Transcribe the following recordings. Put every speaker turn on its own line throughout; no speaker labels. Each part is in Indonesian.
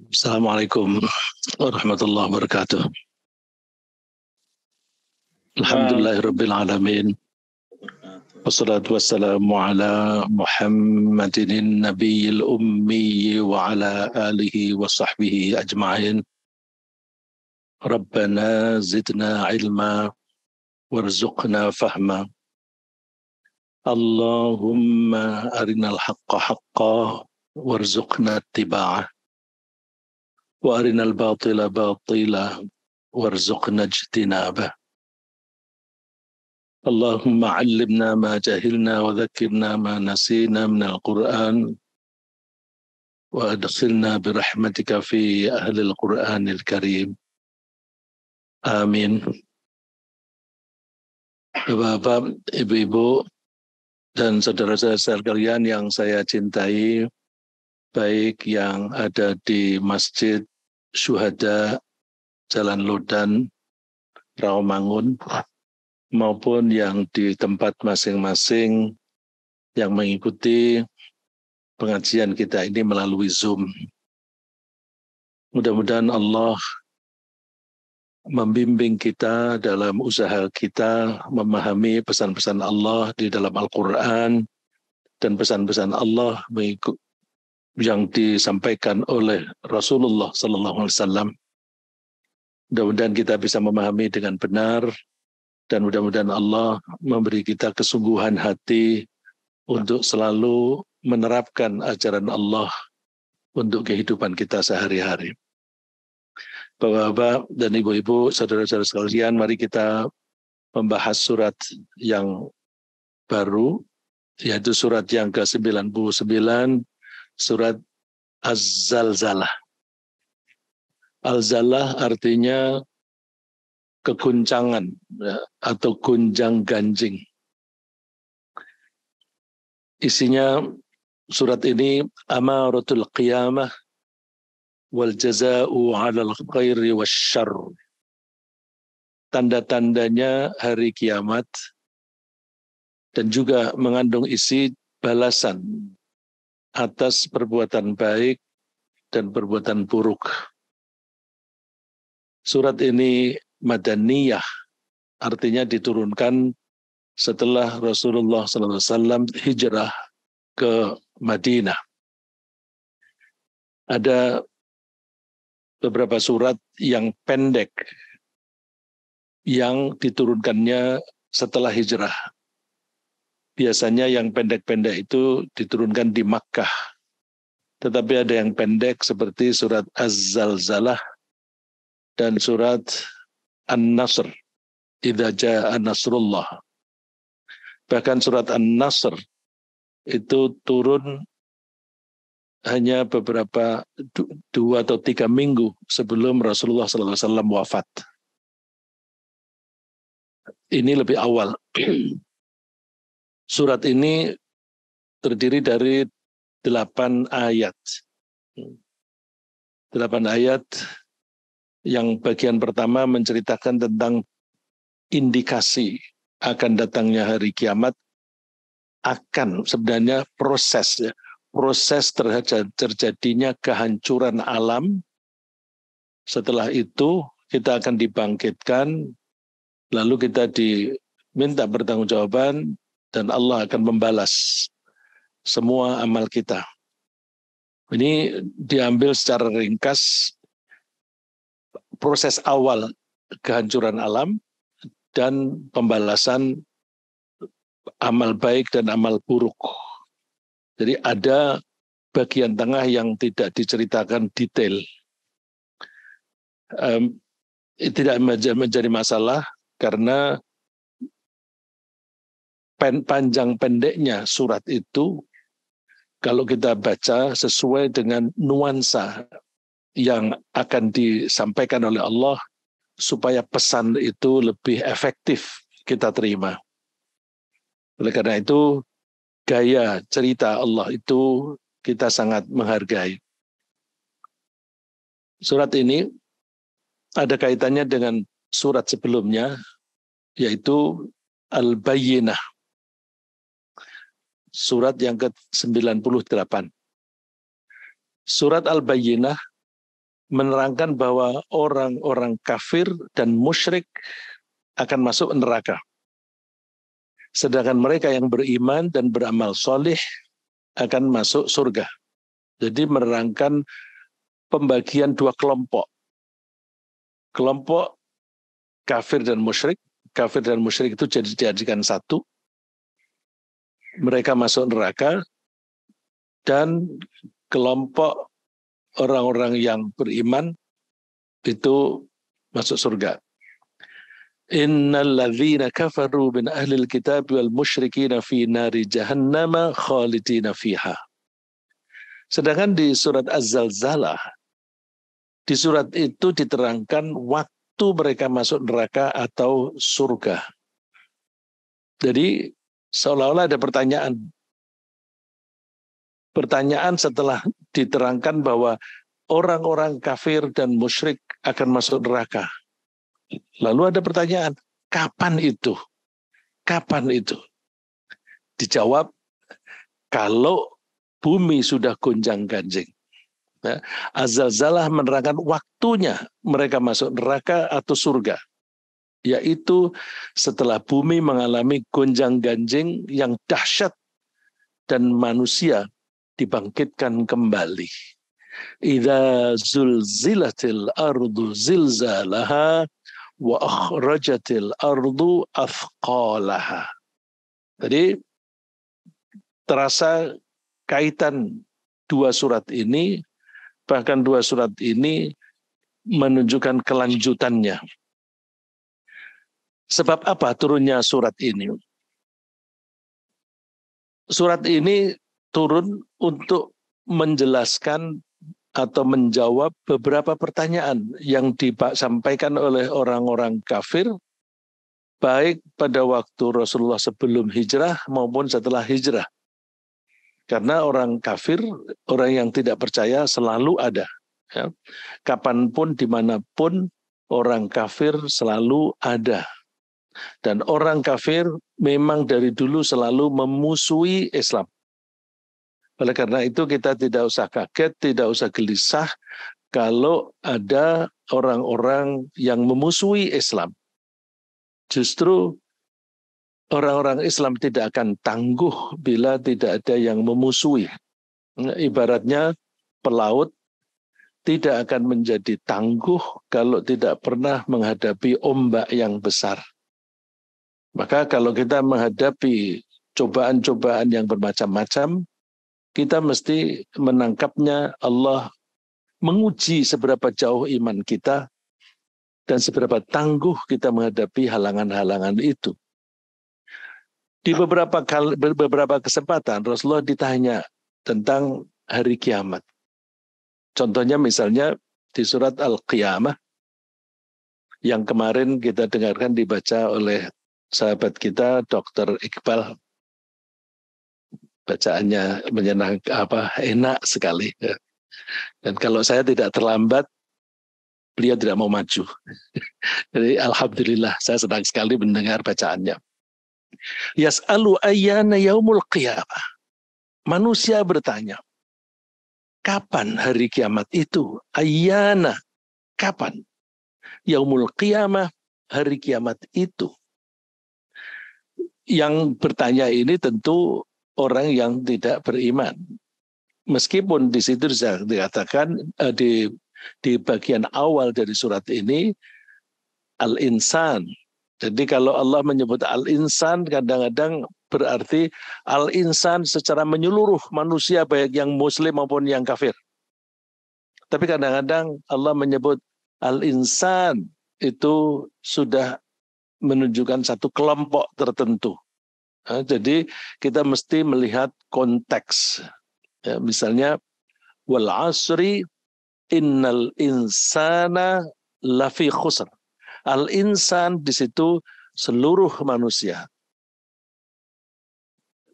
Assalamualaikum warahmatullahi wabarakatuh. Alhamdulillahirabbil alamin. Wassalatu wassalamu ala Muhammadin nabiyil ummi wa ala alihi wa sahbihi ajma'in. Rabbana zidna ilma warzuqna fahma. Allahumma arinal haqqa haqqa warzuqna ittiba'ah. Wa arinal batila batila warzuqna ijtinabah. Allahumma 'allimna ma jahilna wa dhakkirna ma nasina minal Qur'an wa adkhilna birahmatika fi ahlil Qur'anil Karim. Amin. Bapak, Ibu-ibu, dan saudara-saudara sekalian yang saya cintai, baik yang ada di Masjid Syuhada Jalan Lodan, Rawamangun, maupun yang di tempat masing-masing yang mengikuti pengajian kita ini melalui Zoom. Mudah-mudahan Allah membimbing kita dalam usaha kita memahami pesan-pesan Allah di dalam Al-Quran dan pesan-pesan Allah yang disampaikan oleh Rasulullah SAW. Mudah-mudahan kita bisa memahami dengan benar dan mudah-mudahan Allah memberi kita kesungguhan hati untuk selalu menerapkan ajaran Allah untuk kehidupan kita sehari-hari. Bapak-bapak dan ibu-ibu, saudara-saudara sekalian, mari kita membahas surat yang baru, yaitu surat yang ke-99, surat Az-Zalzalah. Al-Zalah artinya keguncangan atau gunjang-ganjing. Isinya surat ini amaratul qiyamah wal jaza'u 'alal khairi wasyarr. Tanda-tandanya hari kiamat dan juga mengandung isi balasan atas perbuatan baik dan perbuatan buruk. Surat ini Madaniyah, artinya diturunkan setelah Rasulullah SAW hijrah ke Madinah. Ada beberapa surat yang pendek yang diturunkannya setelah hijrah. Biasanya yang pendek-pendek itu diturunkan di Makkah. Tetapi ada yang pendek seperti surat Az-Zalzalah dan surat An-Nasr, Idza Jaa Nasrullah. Bahkan surat An-Nasr itu turun hanya beberapa 2 atau 3 minggu sebelum Rasulullah SAW wafat. Ini lebih awal. Surat ini terdiri dari 8 ayat. 8 ayat yang bagian pertama menceritakan tentang indikasi akan datangnya hari kiamat, akan sebenarnya proses terjadinya kehancuran alam. Setelah itu kita akan dibangkitkan, lalu kita diminta pertanggungjawaban dan Allah akan membalas semua amal kita. Ini diambil secara ringkas proses awal kehancuran alam dan pembalasan amal baik dan amal buruk. Jadi ada bagian tengah yang tidak diceritakan detail. Tidak menjadi masalah karena panjang pendeknya surat itu kalau kita baca sesuai dengan nuansa yang akan disampaikan oleh Allah supaya pesan itu lebih efektif kita terima. Oleh karena itu, gaya cerita Allah itu kita sangat menghargai. Surat ini ada kaitannya dengan surat sebelumnya, yaitu Al-Bayyinah. Surat yang ke-98. Surat Al-Bayyinah menerangkan bahwa orang-orang kafir dan musyrik akan masuk neraka. Sedangkan mereka yang beriman dan beramal soleh akan masuk surga. Jadi menerangkan pembagian dua kelompok. Kelompok kafir dan musyrik. Kafir dan musyrik itu dijadikan satu. Mereka masuk neraka. Dan kelompok orang-orang yang beriman itu masuk surga. Innal ladzina kafaru min ahlil kitab wal musyrikina fi nari jahannam khalidina fiha. Sedangkan di surat Az-Zalzalah, di surat itu diterangkan waktu mereka masuk neraka atau surga. Jadi seolah-olah ada pertanyaan. Pertanyaan setelah diterangkan bahwa orang-orang kafir dan musyrik akan masuk neraka. Lalu ada pertanyaan, kapan itu? Kapan itu? Dijawab, kalau bumi sudah gonjang-ganjing. Nah, Az-Zalzalah menerangkan waktunya mereka masuk neraka atau surga. Yaitu setelah bumi mengalami gonjang-ganjing yang dahsyat dan manusia dibangkitkan kembali. Idza zulzilatil ardu zilzalaha wa akhrajatil ardu athqalaha. Jadi terasa kaitan dua surat ini, bahkan dua surat ini menunjukkan kelanjutannya. Sebab apa turunnya surat ini? Surat ini turun untuk menjelaskan atau menjawab beberapa pertanyaan yang disampaikan oleh orang-orang kafir, baik pada waktu Rasulullah sebelum hijrah maupun setelah hijrah. Karena orang kafir, orang yang tidak percaya selalu ada. Ya. Kapanpun, dimanapun, orang kafir selalu ada. Dan orang kafir memang dari dulu selalu memusuhi Islam. Oleh karena itu kita tidak usah kaget, tidak usah gelisah kalau ada orang-orang yang memusuhi Islam. Justru orang-orang Islam tidak akan tangguh bila tidak ada yang memusuhi. Ibaratnya pelaut tidak akan menjadi tangguh kalau tidak pernah menghadapi ombak yang besar. Maka kalau kita menghadapi cobaan-cobaan yang bermacam-macam, kita mesti menangkapnya Allah menguji seberapa jauh iman kita dan seberapa tangguh kita menghadapi halangan-halangan itu. Di beberapa kesempatan Rasulullah ditanya tentang hari kiamat. Contohnya misalnya di surat Al-Qiyamah yang kemarin kita dengarkan dibaca oleh sahabat kita Dr. Iqbal. Bacaannya menyenangkan, enak sekali. Dan kalau saya tidak terlambat, beliau tidak mau maju. Jadi alhamdulillah saya senang sekali mendengar bacaannya. Yas'alu ayyana yaumul qiyamah. Manusia bertanya, kapan hari kiamat itu? Ayyana, kapan? Yaumul qiyamah, hari kiamat itu. Yang bertanya ini tentu orang yang tidak beriman. Meskipun di situ dikatakan di bagian awal dari surat ini al-insan. Jadi kalau Allah menyebut al-insan kadang-kadang berarti al-insan secara menyeluruh manusia baik yang muslim maupun yang kafir. Tapi kadang-kadang Allah menyebut al-insan itu sudah menunjukkan satu kelompok tertentu. Nah, jadi kita mesti melihat konteks. Ya, misalnya wal asri innal insana lafi khusr. Al-insan di situ seluruh manusia.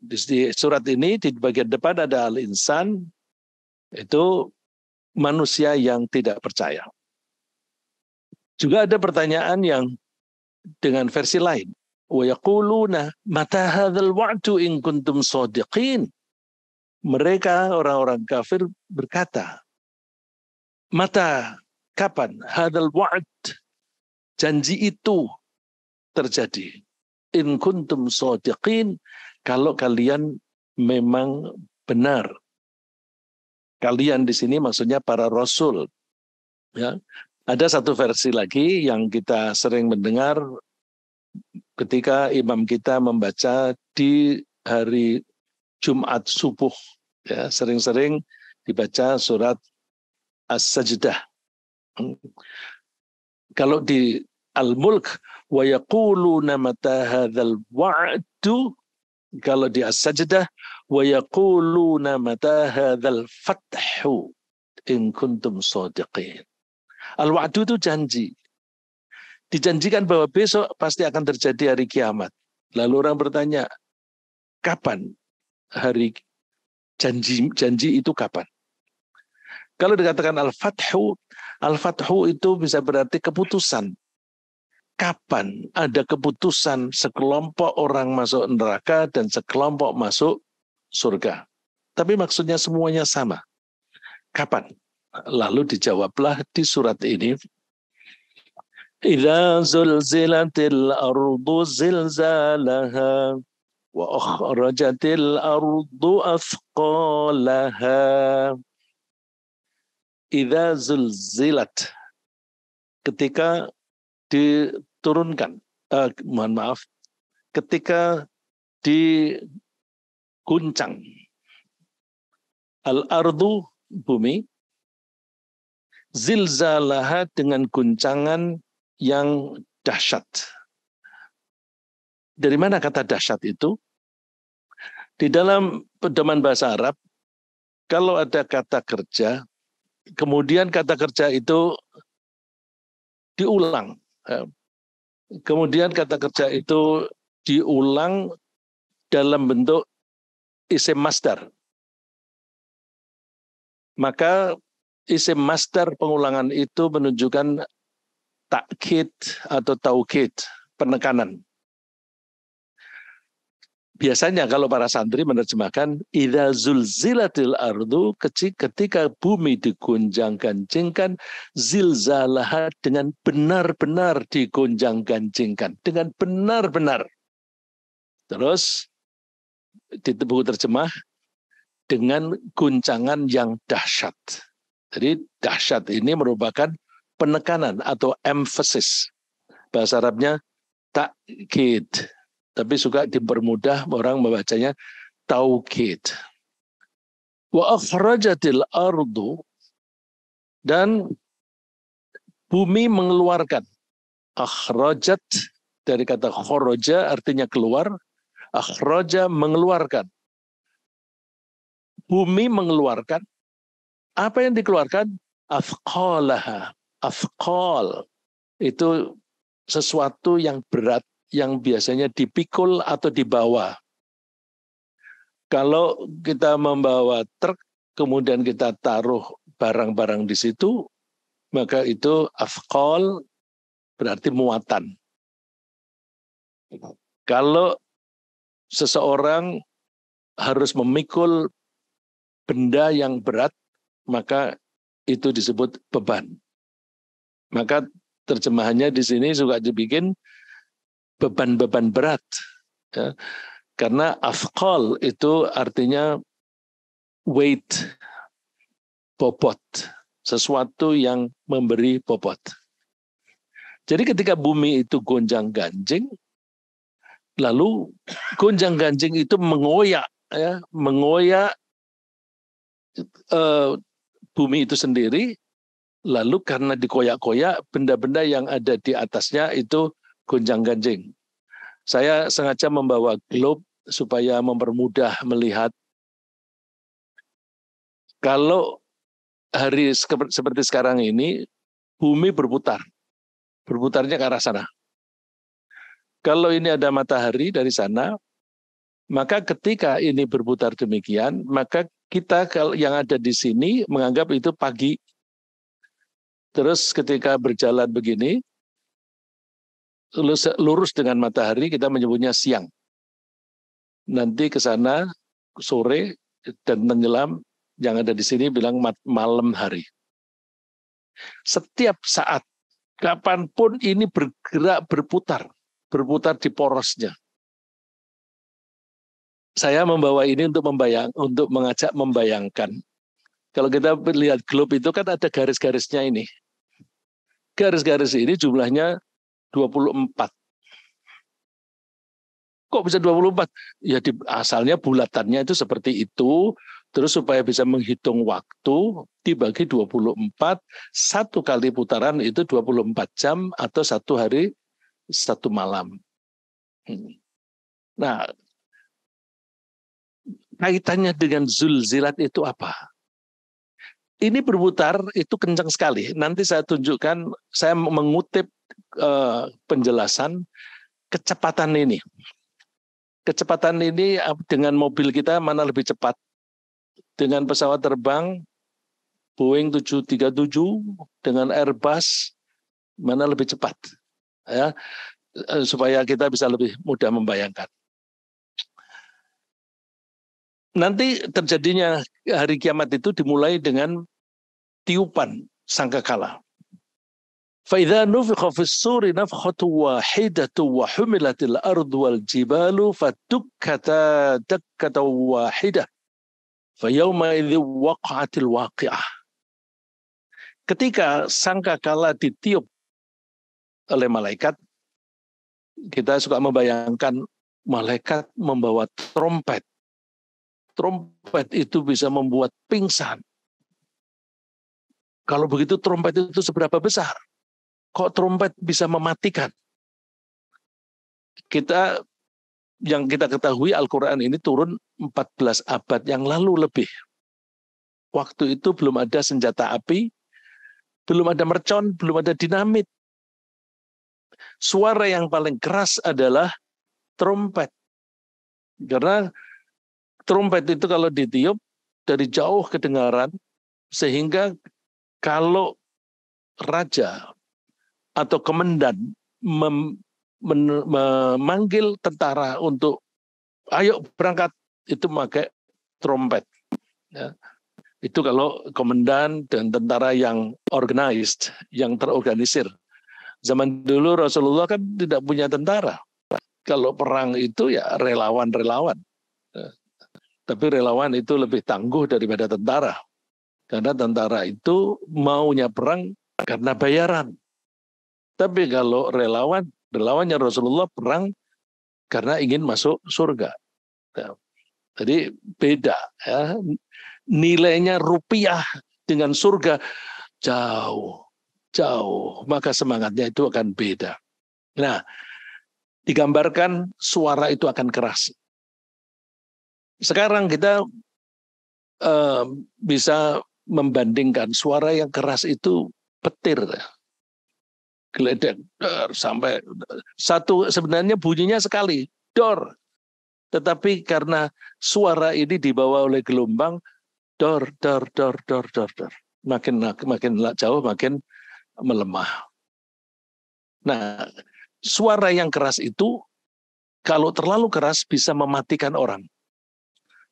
Di surat ini di bagian depan ada al-insan, itu manusia yang tidak percaya. Juga ada pertanyaan yang dengan versi lain. Wa yaquluna mata hadzal wa'du in kuntum shadiqin. Mereka orang-orang kafir berkata, mata kapan hadzal wa'd, janji itu terjadi. In kuntum shadiqin, kalau kalian memang benar. Kalian di sini maksudnya para rasul. Ya. Ada satu versi lagi yang kita sering mendengar ketika imam kita membaca di hari Jumat subuh. Ya, sering-sering dibaca surat As-Sajdah. Kalau di Al-Mulk, wa yaquluna mata hadzal wa'du, kalau di As-Sajdah, wa yaquluna mata hadzal fathu in kuntum shadiqin. Al-wa'du itu janji. Dijanjikan bahwa besok pasti akan terjadi hari kiamat. Lalu orang bertanya, kapan hari janji itu kapan? Kalau dikatakan al-fathu itu bisa berarti keputusan. Kapan ada keputusan sekelompok orang masuk neraka dan sekelompok masuk surga. Tapi maksudnya semuanya sama. Kapan? Lalu dijawablah di surat ini, Idza zulzilatil ardu zilzalaha wa akhrajatil ardu athqalaha. Idza zulzilat, ketika diturunkan, ketika diguncang. Al-ardu, bumi, zilzalaha, dengan guncangan yang dahsyat. Dari mana kata dahsyat itu? Di dalam pedoman bahasa Arab, kalau ada kata kerja, kemudian kata kerja itu diulang. Kemudian kata kerja itu diulang dalam bentuk isim masdar. Maka isim masdar pengulangan itu menunjukkan takkid atau taukid, penekanan. Biasanya kalau para santri menerjemahkan idza zulzilatil ardu, ketika bumi digonjang-ganjingkan, zilzalaha, dengan benar-benar digonjang-ganjingkan, dengan benar-benar. Terus di buku terjemah dengan guncangan yang dahsyat. Jadi dahsyat ini merupakan penekanan atau emphasis. Bahasa Arabnya takkid. Tapi suka dipermudah orang membacanya taukid. Wa akhrajatil ardu, dan bumi mengeluarkan. Akhrajat dari kata kharaja artinya keluar, akhraja mengeluarkan. Bumi mengeluarkan. Apa yang dikeluarkan? Athqalaha. Athqal itu sesuatu yang berat, yang biasanya dipikul atau dibawa. Kalau kita membawa truk, kemudian kita taruh barang-barang di situ, maka itu athqal, berarti muatan. Kalau seseorang harus memikul benda yang berat, maka itu disebut beban. Maka terjemahannya di sini juga dibikin beban-beban berat, ya. Karena athqal itu artinya weight, bobot, sesuatu yang memberi bobot. Jadi ketika bumi itu gonjang-ganjing, lalu gonjang-ganjing itu mengoyak, ya, mengoyak bumi itu sendiri, lalu karena dikoyak-koyak, benda-benda yang ada di atasnya itu gonjang-ganjing. Saya sengaja membawa globe supaya mempermudah melihat. Kalau hari seperti sekarang ini, bumi berputar. Berputarnya ke arah sana. Kalau ini ada matahari dari sana, maka ketika ini berputar demikian, maka kita yang ada di sini menganggap itu pagi. Terus ketika berjalan begini, lurus dengan matahari, kita menyebutnya siang. Nanti ke sana sore dan tenggelam, yang ada di sini bilang malam hari. Setiap saat, kapanpun ini bergerak, berputar di porosnya. Saya membawa ini untuk mengajak membayangkan. Kalau kita lihat globe itu kan ada garis-garisnya ini. Garis-garis ini jumlahnya 24. Kok bisa 24? Ya asalnya bulatannya itu seperti itu, terus supaya bisa menghitung waktu, dibagi 24, satu kali putaran itu 24 jam atau satu hari, satu malam. Nah, kaitannya dengan zulzilat itu apa? Ini berputar itu kencang sekali. Nanti saya tunjukkan, saya mengutip penjelasan kecepatan ini. Kecepatan ini dengan mobil kita mana lebih cepat? Dengan pesawat terbang Boeing 737 dengan Airbus mana lebih cepat? Ya, supaya kita bisa lebih mudah membayangkan. Nanti terjadinya hari kiamat itu dimulai dengan tiupan sangkakala. فَإِذَا نُفِخَ فِي الصُّورِ نَفْخَةٌ وَاحِدَةٌ وَحُمِلَتِ الْأَرْضُ وَالْجِبَالُ فَدُكَّتَا دَكَّةً وَاحِدَةً فَيَوْمَئِذٍ وَقَعَتِ الْوَاقِعَةُ. Ketika sangkakala ditiup oleh malaikat, kita suka membayangkan malaikat membawa trompet. Trompet itu bisa membuat pingsan. Kalau begitu trompet itu seberapa besar? Kok trompet bisa mematikan? Yang kita ketahui Al-Quran ini turun 14 abad yang lalu lebih. Waktu itu belum ada senjata api, belum ada mercon, belum ada dinamit. Suara yang paling keras adalah trompet. Karena trompet itu kalau ditiup dari jauh kedengaran, sehingga kalau raja atau komandan memanggil tentara untuk ayo berangkat, itu pakai trompet. Ya. Itu kalau komandan dan tentara yang organized, yang terorganisir. Zaman dulu Rasulullah kan tidak punya tentara. Kalau perang itu ya relawan-relawan. Tapi relawan itu lebih tangguh daripada tentara. Karena tentara itu maunya perang karena bayaran. Tapi kalau relawannya Rasulullah perang karena ingin masuk surga. Jadi beda. Ya. Nilainya rupiah dengan surga jauh. Maka semangatnya itu akan beda. Nah, digambarkan suara itu akan keras. Sekarang kita bisa membandingkan suara yang keras itu petir, geledek sampai satu, sebenarnya bunyinya sekali dor, tetapi karena suara ini dibawa oleh gelombang dor, makin jauh makin melemah. Nah, suara yang keras itu kalau terlalu keras bisa mematikan orang.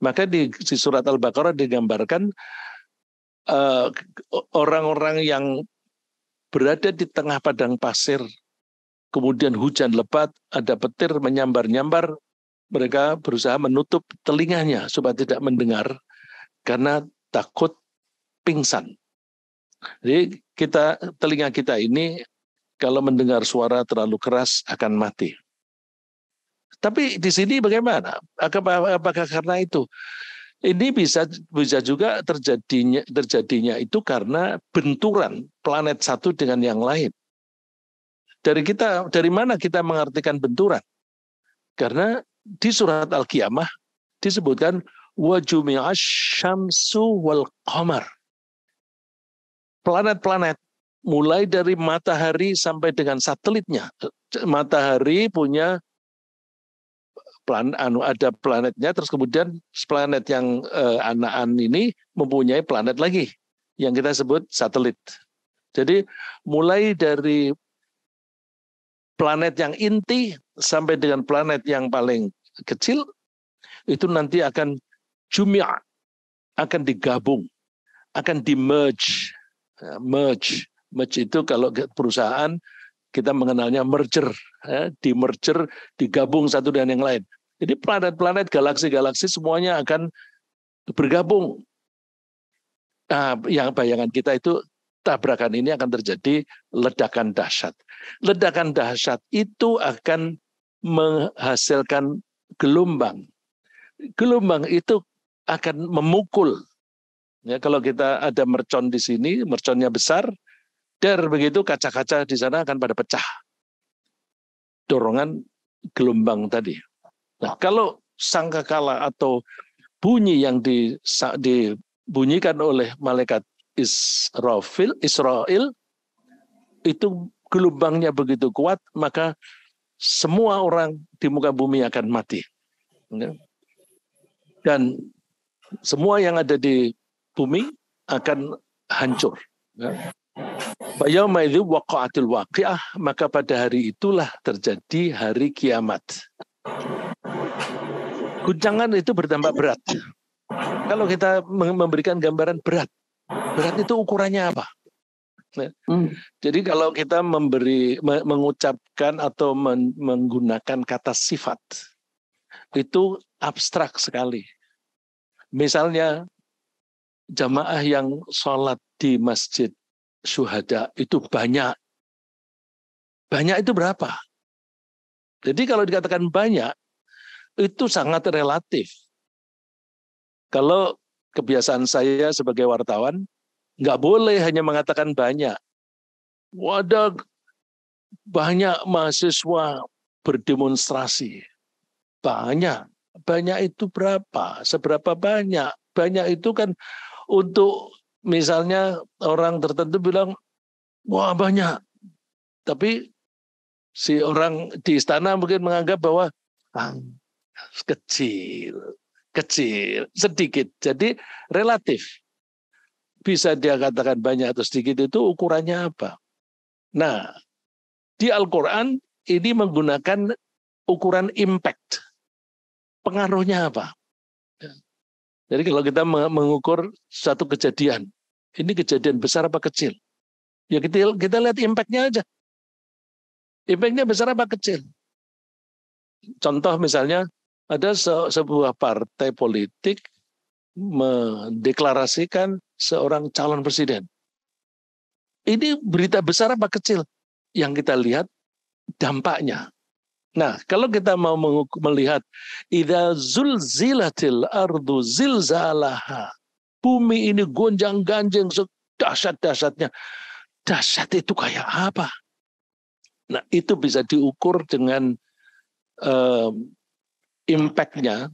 Maka di surat Al-Baqarah digambarkan orang-orang yang berada di tengah padang pasir, kemudian hujan lebat, ada petir menyambar-nyambar, mereka berusaha menutup telinganya supaya tidak mendengar karena takut pingsan. Jadi telinga kita ini kalau mendengar suara terlalu keras akan mati. Tapi di sini bagaimana? Apakah karena itu? Ini bisa juga terjadinya itu karena benturan planet satu dengan yang lain. Dari mana kita mengartikan benturan? Karena di surat Al-Qiyamah disebutkan wa jumi'ash syamsu wal qamar. Planet-planet mulai dari matahari sampai dengan satelitnya. Matahari punya ada planetnya, terus kemudian planet yang anaan ini mempunyai planet lagi yang kita sebut satelit. Jadi mulai dari planet yang inti sampai dengan planet yang paling kecil itu nanti akan jumia, akan digabung, akan merge. Merge itu kalau perusahaan kita mengenalnya merger, ya, di merger, digabung satu dengan yang lain. Jadi planet-planet, galaksi-galaksi semuanya akan bergabung. Nah, yang bayangan kita itu tabrakan ini akan terjadi ledakan dahsyat. Ledakan dahsyat itu akan menghasilkan gelombang. Gelombang itu akan memukul. Ya, kalau kita ada mercon di sini, merconnya besar, begitu kaca-kaca di sana akan pada pecah. Dorongan gelombang tadi. Nah, kalau sangkakala atau bunyi yang dibunyikan oleh malaikat Israel itu gelombangnya begitu kuat, maka semua orang di muka bumi akan mati. Dan semua yang ada di bumi akan hancur. Maka pada hari itulah terjadi hari kiamat. Guncangan itu berdampak berat. Kalau kita memberikan gambaran berat itu ukurannya apa? Jadi kalau kita mengucapkan atau menggunakan kata sifat, itu abstrak sekali. Misalnya jamaah yang sholat di masjid syuhada itu banyak. Banyak itu berapa? Jadi kalau dikatakan banyak, itu sangat relatif. Kalau kebiasaan saya sebagai wartawan, nggak boleh hanya mengatakan banyak. Wadah, banyak mahasiswa berdemonstrasi. Banyak. Banyak itu berapa? Seberapa banyak? Banyak itu kan untuk misalnya orang tertentu bilang, wah banyak. Tapi si orang di istana mungkin menganggap bahwa kecil, sedikit. Jadi relatif. Bisa dia katakan banyak atau sedikit itu ukurannya apa? Nah, di Al-Quran ini menggunakan ukuran impact. Pengaruhnya apa? Jadi kalau kita mengukur satu kejadian, ini kejadian besar apa kecil? Ya kita lihat impact-nya aja. Impact-nya besar apa kecil? Contoh misalnya, ada sebuah partai politik mendeklarasikan seorang calon presiden. Ini berita besar apa kecil? Yang kita lihat dampaknya. Nah, kalau kita mau melihat idza zulzilatil ardu zilzalaha. Bumi ini gonjang-ganjing dahsyat-dahsyatnya. Dahsyat itu kayak apa? Nah, itu bisa diukur dengan impact-nya.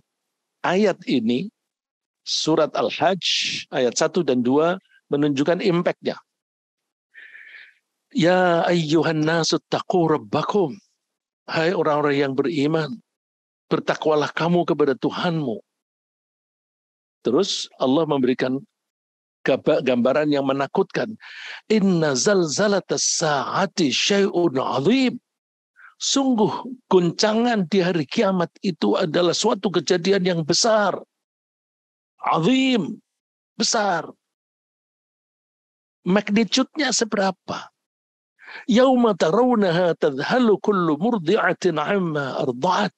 Ayat ini surat Al-Hajj ayat 1 dan 2 menunjukkan impact-nya. Ya ayyuhan nasu taqu rabbakum. Hai orang-orang yang beriman, bertakwalah kamu kepada Tuhanmu. Terus Allah memberikan gambaran yang menakutkan. Inna zalzalatas sa'ati syai'un 'adzim. Sungguh guncangan di hari kiamat itu adalah suatu kejadian yang besar. Azim, besar. Magnitude-nya seberapa? Yauma tarawunaha tadhalu kullu murdi'atin 'amma arda'at.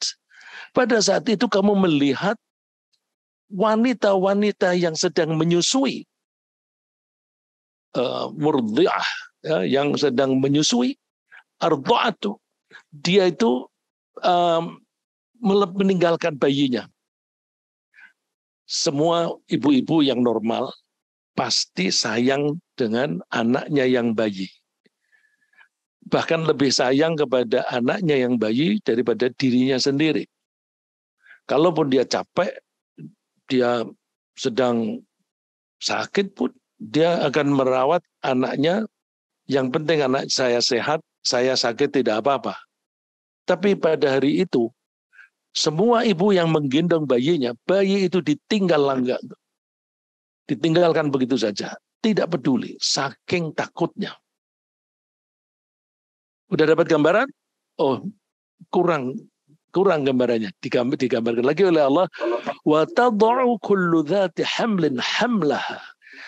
Pada saat itu kamu melihat wanita-wanita yang sedang menyusui. Murdi'ah, ya, yang sedang menyusui. Arda'atu. Dia itu meninggalkan bayinya. Semua ibu-ibu yang normal pasti sayang dengan anaknya yang bayi. Bahkan lebih sayang kepada anaknya yang bayi daripada dirinya sendiri. Kalaupun dia capek, dia sedang sakit pun, dia akan merawat anaknya. Yang penting anak saya sehat, saya sakit tidak apa-apa. Tapi pada hari itu, semua ibu yang menggendong bayinya, bayi itu ditinggalkan begitu saja. Tidak peduli, saking takutnya. Udah dapat gambaran? Oh, kurang gambarannya. Digambarkan lagi oleh Allah. Wa tad'u kullu dzati hamlin hamlaha.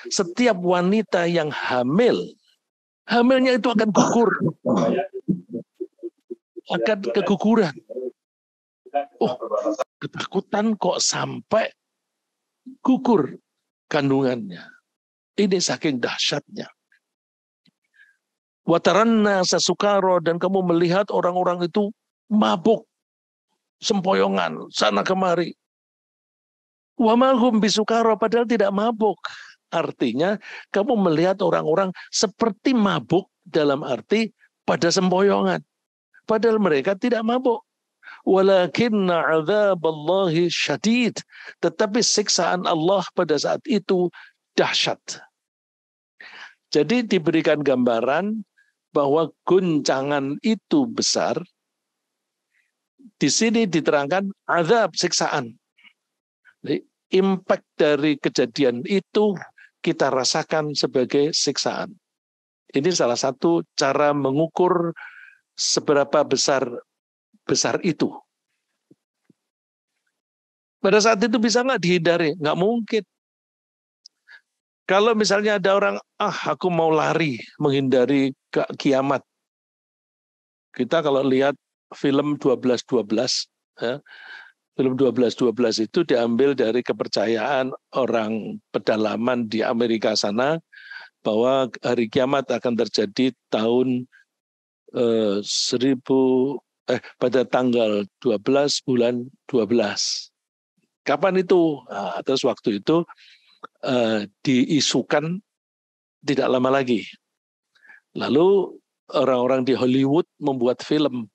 Setiap wanita yang hamil Hamilnya itu akan gugur, akan keguguran. Oh, ketakutan kok sampai gugur kandungannya. Ini saking dahsyatnya. Wataranna sasukaro, dan kamu melihat orang-orang itu mabuk, sempoyongan, sana kemari. Wamahum bisukaro, padahal tidak mabuk. Artinya kamu melihat orang-orang seperti mabuk dalam arti pada sempoyongan. Padahal mereka tidak mabuk. Walakinna adzaballahi syadid. Tetapi siksaan Allah pada saat itu dahsyat. Jadi diberikan gambaran bahwa guncangan itu besar. Di sini diterangkan azab, siksaan. Jadi, impact dari kejadian itu kita rasakan sebagai siksaan. Ini salah satu cara mengukur seberapa besar itu. Pada saat itu bisa nggak dihindari? Nggak mungkin. Kalau misalnya ada orang, aku mau lari menghindari kiamat. Kita kalau lihat film 12.12, ya, film 12.12 itu diambil dari kepercayaan orang pedalaman di Amerika sana bahwa hari kiamat akan terjadi tahun pada tanggal 12 bulan 12. Kapan itu? Nah, terus waktu itu diisukan tidak lama lagi. Lalu orang-orang di Hollywood membuat film.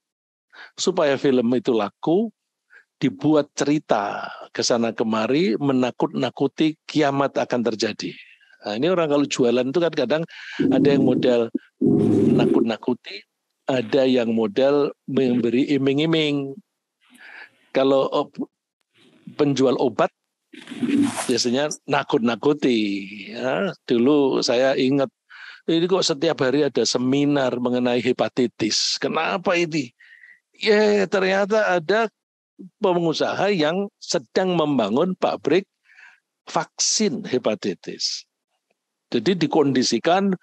Supaya film itu laku, dibuat cerita ke sana kemari, menakut-nakuti kiamat akan terjadi. Nah, ini orang kalau jualan itu kan kadang ada yang model nakut-nakuti, ada yang model memberi iming-iming. Kalau penjual obat biasanya nakut-nakuti. Ya, dulu saya ingat, ini kok setiap hari ada seminar mengenai hepatitis. Kenapa ini? Ya, ternyata ada pengusaha yang sedang membangun pabrik vaksin hepatitis. Jadi dikondisikan,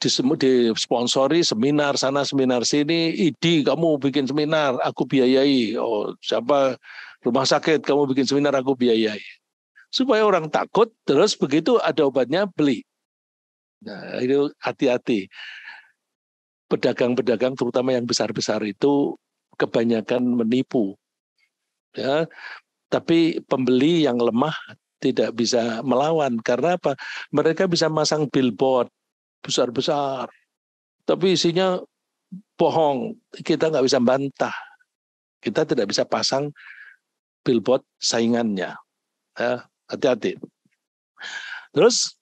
disponsori seminar sana seminar sini, ID kamu bikin seminar aku biayai, siapa rumah sakit kamu bikin seminar aku biayai, supaya orang takut, terus begitu ada obatnya beli. Nah, itu hati-hati. Pedagang-pedagang terutama yang besar-besar itu kebanyakan menipu. Ya, tapi pembeli yang lemah tidak bisa melawan. Karena apa? Mereka bisa masang billboard besar-besar, tapi isinya bohong. Kita nggak bisa bantah. Kita tidak bisa pasang billboard saingannya. Ya, hati-hati. Terus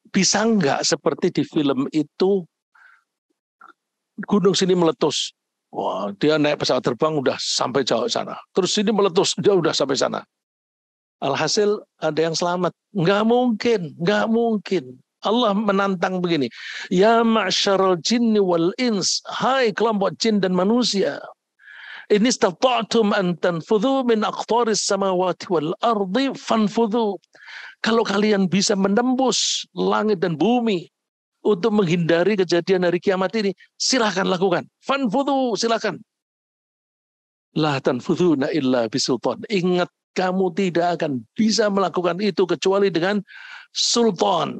bisa nggak seperti di film itu, gunung sini meletus, wah dia naik pesawat terbang udah sampai jauh sana, terus sini meletus dia udah sampai sana, alhasil ada yang selamat? Nggak mungkin, nggak mungkin. Allah menantang begini, ya ma'syaral jinni wal ins, hai kelompok jin dan manusia, in istata'tum an tanfudhu min aqtaris samawati wal ardi fanfudhu. Kalau kalian bisa menembus langit dan bumi untuk menghindari kejadian hari kiamat ini, silahkan lakukan. Fanfudhu, silahkan. La tanfudhuna illa bisultan. Ingat, kamu tidak akan bisa melakukan itu kecuali dengan sultan.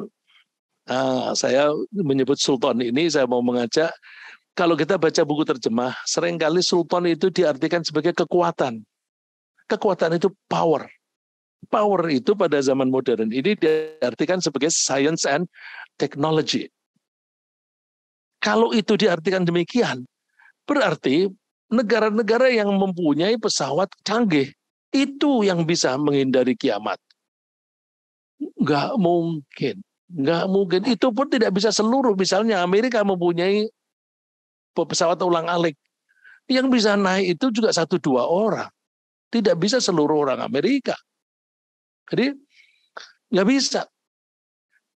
Nah, saya menyebut sultan ini, saya mau mengajak, kalau kita baca buku terjemah, seringkali sultan itu diartikan sebagai kekuatan. Kekuatan itu power. Power itu pada zaman modern ini diartikan sebagai science and technology. Kalau itu diartikan demikian, berarti negara-negara yang mempunyai pesawat canggih itu yang bisa menghindari kiamat. Nggak mungkin. Nggak mungkin. Itu pun tidak bisa seluruh. Misalnya Amerika mempunyai pesawat ulang-alik. Yang bisa naik itu juga 1-2 orang. Tidak bisa seluruh orang Amerika. Jadi nggak bisa.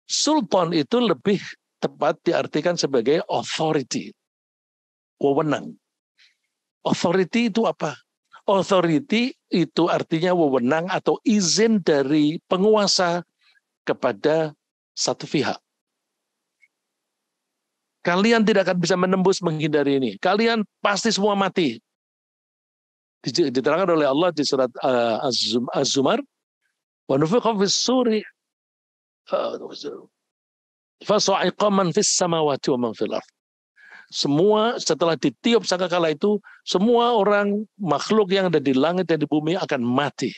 Sultan itu lebih tepat diartikan sebagai authority, wewenang. Authority itu apa? Authority itu artinya wewenang atau izin dari penguasa kepada satu pihak. Kalian tidak akan bisa menembus menghindari ini. Kalian pasti semua mati. Diterangkan oleh Allah di surat Az-Zumar, wa nufikha fis suri fasa'iqa man fis samawati wa man fil ardh. Semua setelah ditiup sangkakala itu, semua orang makhluk yang ada di langit dan di bumi akan mati.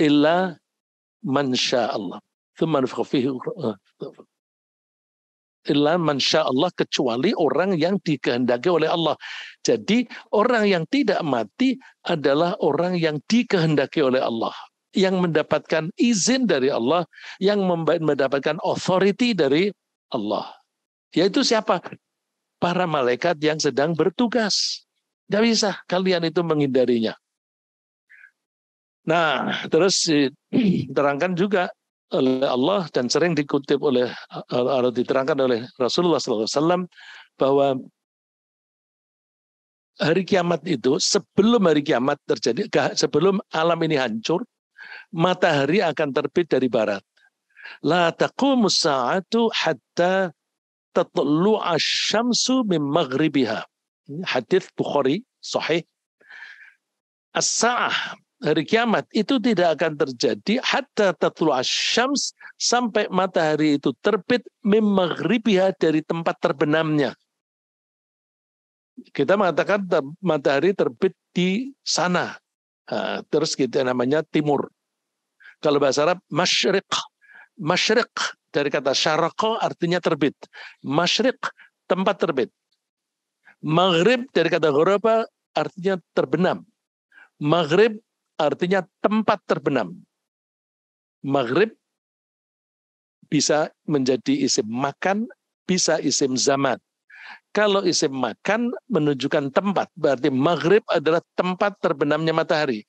Illa man sya'allah. Illa man sya'allah, kecuali orang yang dikehendaki oleh Allah. Jadi orang yang tidak mati adalah orang yang dikehendaki oleh Allah, yang mendapatkan izin dari Allah, yang mendapatkan authority dari Allah. Yaitu siapa? Para malaikat yang sedang bertugas. Tidak bisa kalian itu menghindarinya. Nah, terus diterangkan juga oleh Allah dan sering dikutip oleh atau diterangkan oleh Rasulullah SAW bahwa hari kiamat itu, sebelum hari kiamat terjadi, sebelum alam ini hancur, matahari akan terbit dari barat. La taqumus sa'atu hatta tatlu'a syamsu min maghribiha. Hadis Bukhari sahih. As-sa'ah, hari kiamat itu tidak akan terjadi hatta tatlu'a syams, sampai matahari itu terbit min maghribiha, dari tempat terbenamnya. Kita mengatakan matahari terbit di sana. Terus kita namanya timur. Kalau bahasa Arab masyriq. Masyriq dari kata syaraqa artinya terbit. Masyriq tempat terbit. Maghrib dari kata ghuraba artinya terbenam. Maghrib artinya tempat terbenam. Maghrib bisa menjadi isim makan, bisa isim zaman. Kalau isim makan menunjukkan tempat, berarti maghrib adalah tempat terbenamnya matahari.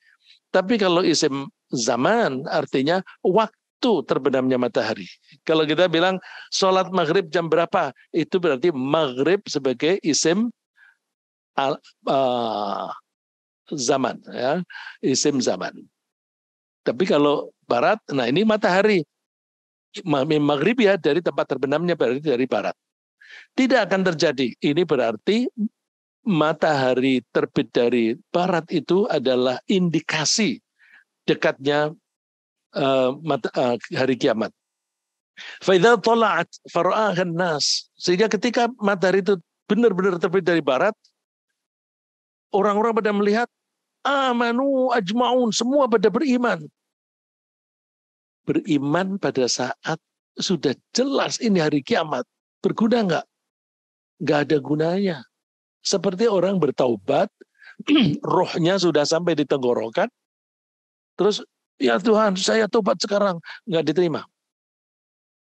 Tapi kalau isim zaman artinya waktu terbenamnya matahari. Kalau kita bilang sholat maghrib jam berapa, itu berarti maghrib sebagai isim zaman, ya, isim zaman. Tapi kalau barat, nah ini matahari. Maghrib ya, dari tempat terbenamnya berarti dari barat. Tidak akan terjadi. Ini berarti matahari terbit dari barat itu adalah indikasi dekatnya hari kiamat. Faidha tola'at fara'ahan nas. Sehingga ketika matahari itu benar-benar terbit dari barat, orang-orang pada melihat, amanu ajma'un, semua pada beriman. Beriman pada saat sudah jelas ini hari kiamat. Berguna nggak? Nggak ada gunanya. Seperti orang bertaubat, rohnya sudah sampai di tenggorokan, terus, ya Tuhan, saya tobat sekarang, nggak diterima.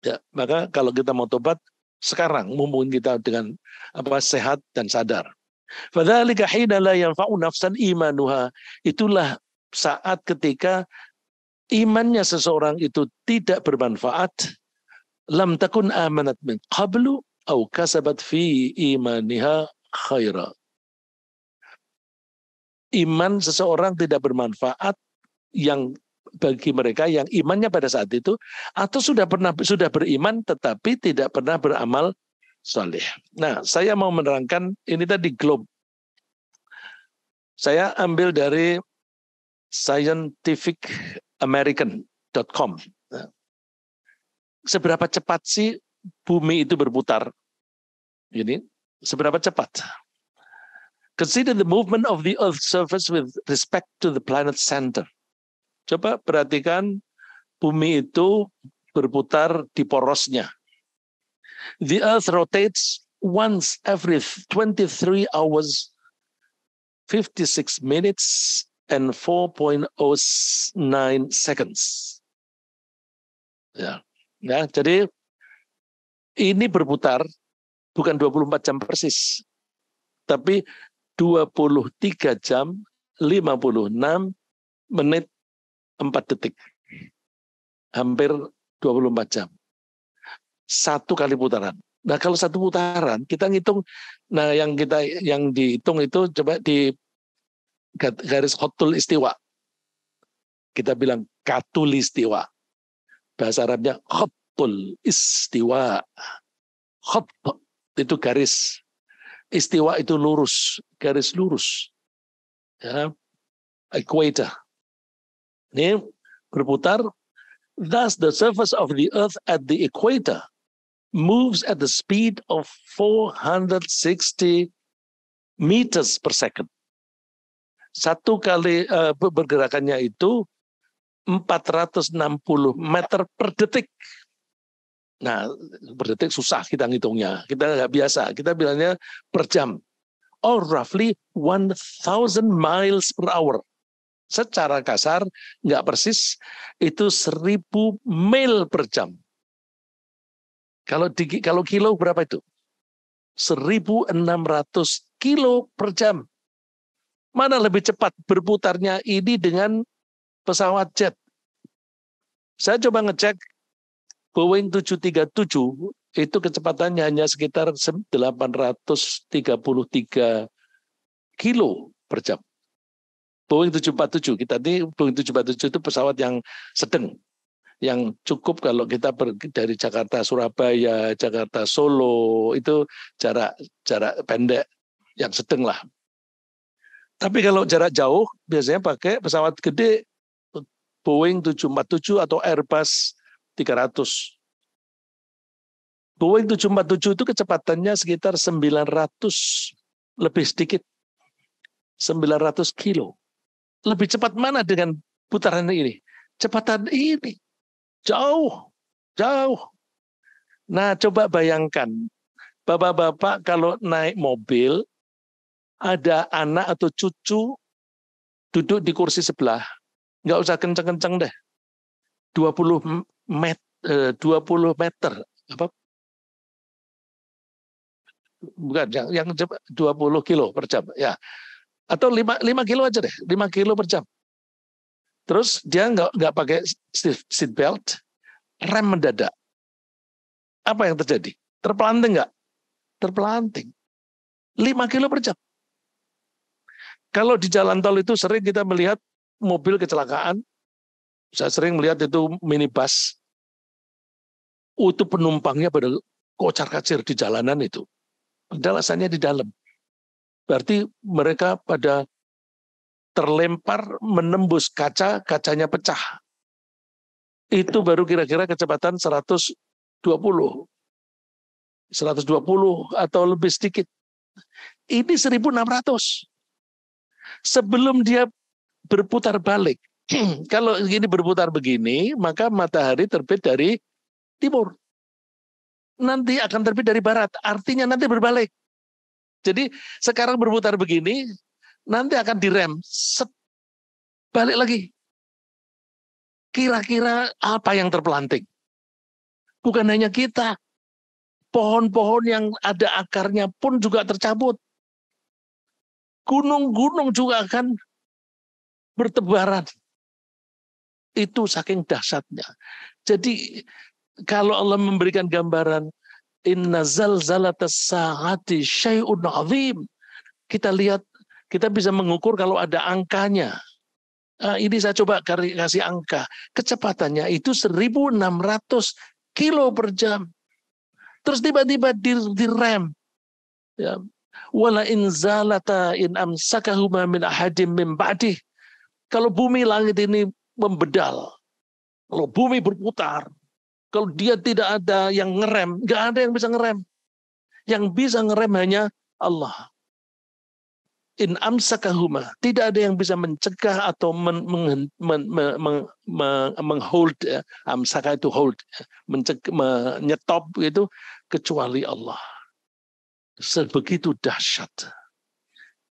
Ya, maka kalau kita mau tobat sekarang, mumpung kita dengan sehat dan sadar. Fadzalika hina la yanfa'u nafsan imanuha. Itulah saat ketika imannya seseorang itu tidak bermanfaat. Lam takun amanat min qablu au kasabat fi imaniha khaira. Iman seseorang tidak bermanfaat yang bagi mereka yang imannya pada saat itu, atau sudah beriman tetapi tidak pernah beramal saleh. Nah, saya mau menerangkan ini tadi globe. Saya ambil dari scientificamerican.com. Seberapa cepat sih bumi itu berputar? Ini seberapa cepat? Consider the movement of the Earth's surface with respect to the planet's center. Coba perhatikan bumi itu berputar di porosnya. The Earth rotates once every 23 hours, 56 minutes, and 4.09 seconds. Ya, jadi ini berputar bukan 24 jam persis, tapi 23 jam 56 menit 4 detik. Hampir 24 jam. Satu kali putaran. Nah, kalau satu putaran kita ngitung, nah yang dihitung itu coba di garis khotul istiwa. Kita bilang katul istiwa. Bahasa Arabnya khotul istiwa. Khot itu garis. Istiwa itu lurus, garis lurus. Ya, equator. Ini berputar. Thus the surface of the earth at the equator moves at the speed of 460 meters per second. Satu kali bergerakannya itu 460 meter per detik. Nah, per detik susah kita ngitungnya. Kita nggak biasa. Kita bilangnya per jam. Or roughly 1,000 miles per hour. Secara kasar, nggak persis, itu 1.000 mil per jam. Kalau kilo berapa itu? 1.600 kilo per jam. Mana lebih cepat berputarnya ini dengan pesawat jet? Saya coba ngecek Boeing 737 itu kecepatannya hanya sekitar 833 kilo per jam. Boeing 747, kita ini Boeing 747 itu pesawat yang sedang, yang cukup kalau kita pergi dari Jakarta Surabaya, Jakarta Solo, itu jarak pendek yang sedang lah. Tapi kalau jarak jauh biasanya pakai pesawat gede, Boeing 747 atau Airbus 300. Boeing 747 itu kecepatannya sekitar 900 lebih sedikit, 900 kilo. Lebih cepat mana dengan putaran ini? Cepatan ini. Jauh. Nah, coba bayangkan. Bapak-bapak kalau naik mobil, ada anak atau cucu duduk di kursi sebelah. Nggak usah kenceng-kenceng deh. 20 meter. Apa? Bukan, yang 20 kilo per jam. Ya. Atau 5 kilo aja deh, 5 kilo per jam. Terus dia nggak pakai seat belt, rem mendadak. Apa yang terjadi? Terpelanting nggak? Terpelanting. 5 kilo per jam. Kalau di jalan tol itu sering kita melihat mobil kecelakaan. Saya sering melihat itu minibus. Itu penumpangnya pada kocar-kacir di jalanan itu. Padahal asalnya di dalam. Berarti mereka pada terlempar menembus kacanya pecah. Itu baru kira-kira kecepatan 120 atau lebih sedikit. Ini 1.600. Sebelum dia berputar balik. Kalau ini berputar begini, maka matahari terbit dari timur. Nanti akan terbit dari barat. Artinya nanti berbalik. Jadi sekarang berputar begini, nanti akan direm. Balik lagi. Kira-kira apa yang terpelanting? Bukan hanya kita. Pohon-pohon yang ada akarnya pun juga tercabut. Gunung-gunung juga akan bertebaran. Itu saking dahsyatnya. Jadi kalau Allah memberikan gambaran inna zalzalatas saati syai'un 'azim. Kita lihat, kita bisa mengukur kalau ada angkanya. Ini saya coba kasih angka. Kecepatannya itu 1.600 kilo per jam. Terus tiba-tiba direm. Ya. Wala in zalata in amsakahuma min ahadim min ba'dih. Kalau bumi langit ini membedal, kalau bumi berputar, kalau dia tidak ada yang ngerem, nggak ada yang bisa ngerem. Yang bisa ngerem hanya Allah. In amsakahuma, tidak ada yang bisa mencegah atau menghold, ya. Amsaka itu hold, menyetop itu kecuali Allah. Sebegitu dahsyat.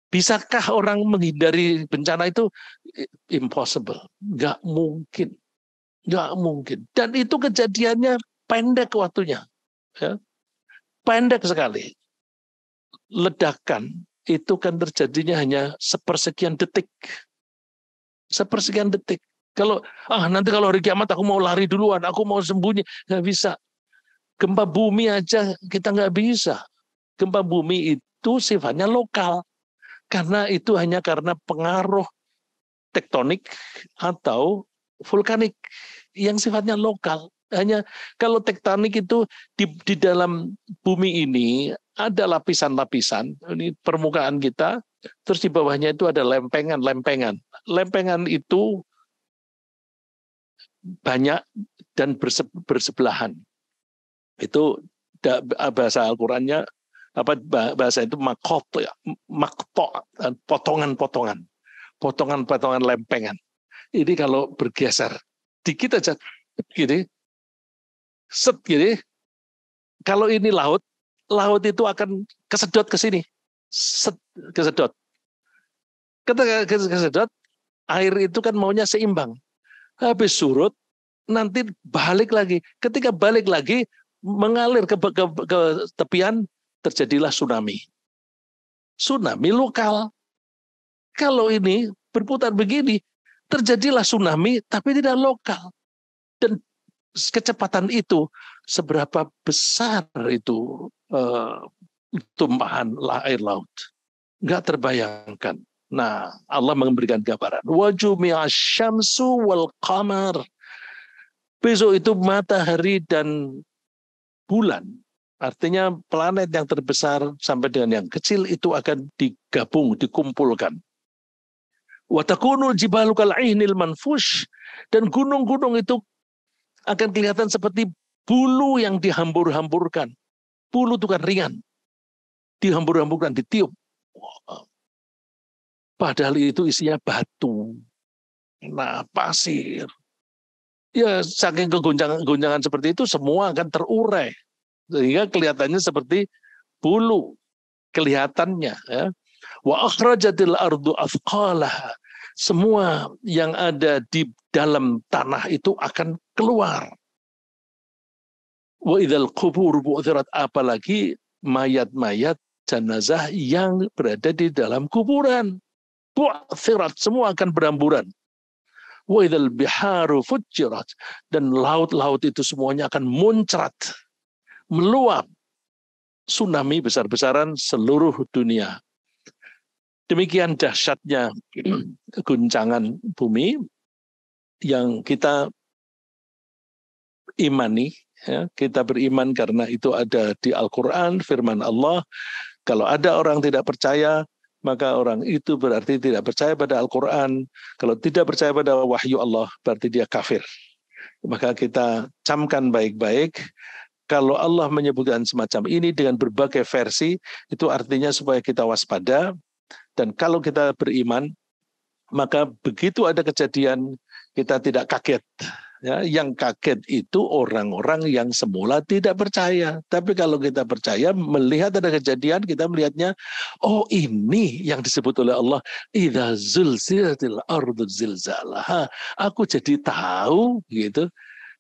Bisakah orang menghindari bencana itu? Impossible, nggak mungkin. Nggak mungkin. Dan itu kejadiannya pendek waktunya. Ya. Pendek sekali. Ledakan itu kan terjadinya hanya sepersekian detik. Sepersekian detik. Kalau nanti kalau hari kiamat aku mau lari duluan, aku mau sembunyi. Nggak bisa. Gempa bumi aja kita nggak bisa. Gempa bumi itu sifatnya lokal. Karena itu hanya karena pengaruh tektonik atau vulkanik yang sifatnya lokal. Hanya kalau tektonik itu di dalam bumi ini ada lapisan-lapisan, ini permukaan kita, terus di bawahnya itu ada lempengan-lempengan. Lempengan itu banyak dan bersebelahan. Itu bahasa Al-Qur'annya bahasa itu makot ya, makto, potongan-potongan. Potongan-potongan lempengan. Ini kalau bergeser dikit aja gini, set gini. Kalau ini laut itu akan kesedot ke sini. Kesedot. Ketika kesedot, air itu kan maunya seimbang. Habis surut, nanti balik lagi. Ketika balik lagi, mengalir ke tepian, terjadilah tsunami. Tsunami lokal. Kalau ini berputar begini, terjadilah tsunami, tapi tidak lokal. Dan kecepatan itu, seberapa besar itu tumpahan air laut. Nggak terbayangkan. Nah, Allah memberikan gambaran. Wajumi'ash syamsu wal qamar. Besok itu matahari dan bulan. Artinya planet yang terbesar sampai dengan yang kecil itu akan digabung, dikumpulkan. Wa takunul jibalu kal'ihnil manfush. Dan gunung-gunung itu akan kelihatan seperti bulu yang dihambur-hamburkan. Bulu itu kan ringan. Dihambur-hamburkan, ditiup. Padahal itu isinya batu, pasir. Ya, saking kegonjangan seperti itu, semua akan terurai. Sehingga kelihatannya seperti bulu. Kelihatannya. Ya. Wa akhrajatil ardu athqalaha. Semua yang ada di dalam tanah itu akan keluar. Wa idzal qubur bu'thirat, apalagi mayat-mayat jenazah yang berada di dalam kuburan. Bu'thirat, semua akan beramburan. Wa idzal biharu fujjirat, dan laut-laut itu semuanya akan muncrat, meluap. Tsunami besar-besaran seluruh dunia. Demikian dahsyatnya guncangan bumi yang kita imani. Ya, kita beriman karena itu ada di Al-Quran, firman Allah. Kalau ada orang tidak percaya, maka orang itu berarti tidak percaya pada Al-Quran. Kalau tidak percaya pada wahyu Allah, berarti dia kafir. Maka kita camkan baik-baik. Kalau Allah menyebutkan semacam ini dengan berbagai versi, itu artinya supaya kita waspada. Dan kalau kita beriman, maka begitu ada kejadian, kita tidak kaget. Ya, yang kaget itu orang-orang yang semula tidak percaya. Tapi kalau kita percaya, melihat ada kejadian, kita melihatnya, oh ini yang disebut oleh Allah, idza zulzilatil ardu zilzalaha. Aku jadi tahu gitu.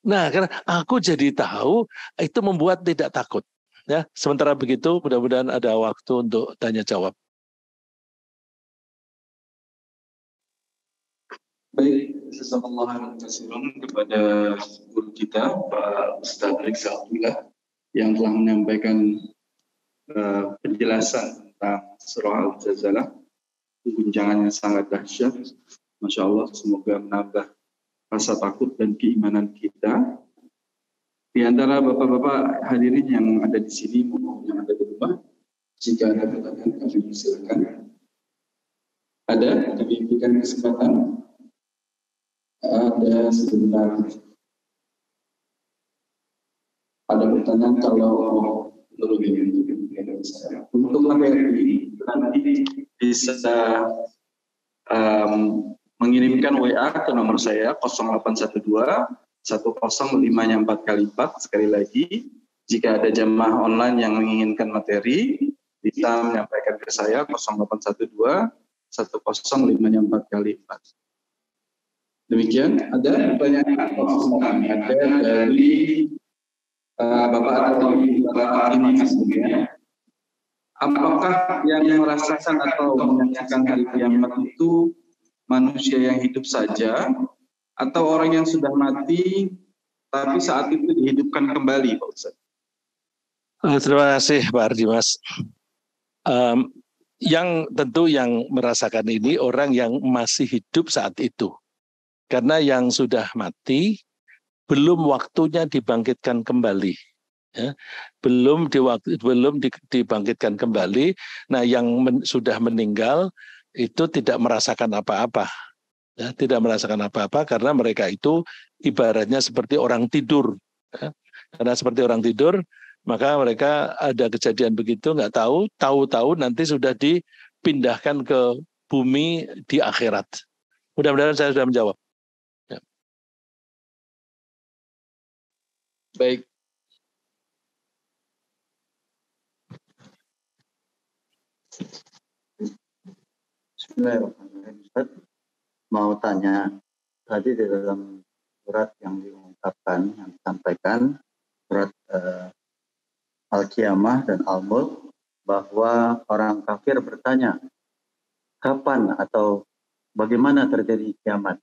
Nah, karena aku jadi tahu, itu membuat tidak takut. Ya, sementara begitu, mudah-mudahan ada waktu untuk tanya jawab.
Baik, jazakallahu khairan kepada guru kita Pak Ustadz Rizal Abdullah yang telah menyampaikan penjelasan tentang surah Al-Zalzalah, guncangan yang sangat dahsyat. Masya Allah, semoga menambah rasa takut dan keimanan kita. Di antara bapak-bapak hadirin yang ada di sini maupun yang ada di rumah, jika ada pertanyaan kami persilakan. Ada, kami berikan kesempatan. Ada sebentar. Ada pertanyaan kalau untuk materi nanti bisa mengirimkan WA ke nomor saya 0812 1054 kali 4. Sekali lagi, jika ada jamaah online yang menginginkan materi, bisa menyampaikan ke saya 0812 1054 kali 4. Demikian, ada pertanyaan kami ada dari Bapak atau Bapak ini sebelumnya. Apakah yang merasakan atau menyaksikan hari kiamat itu manusia yang hidup saja atau orang yang sudah mati tapi saat itu dihidupkan kembali, Pak Ustaz?
Terima kasih Pak Ardimas. Yang tentu yang merasakan ini orang yang masih hidup saat itu. Karena yang sudah mati belum waktunya dibangkitkan kembali. Ya, belum dibangkitkan kembali. Nah, yang sudah meninggal itu tidak merasakan apa-apa. Ya, tidak merasakan apa-apa karena mereka itu ibaratnya seperti orang tidur. Ya. Karena seperti orang tidur, maka mereka ada kejadian begitu nggak tahu, tahu-tahu nanti sudah dipindahkan ke bumi di akhirat. Mudah-mudahan saya sudah menjawab. Ya.
Baik.
Bismillahirrahmanirrahim. Ustaz, mau tanya, tadi di dalam surat yang diungkapkan, yang disampaikan, surat Al-Qiyamah dan Al-Mulk, bahwa orang kafir bertanya, kapan atau bagaimana terjadi kiamat?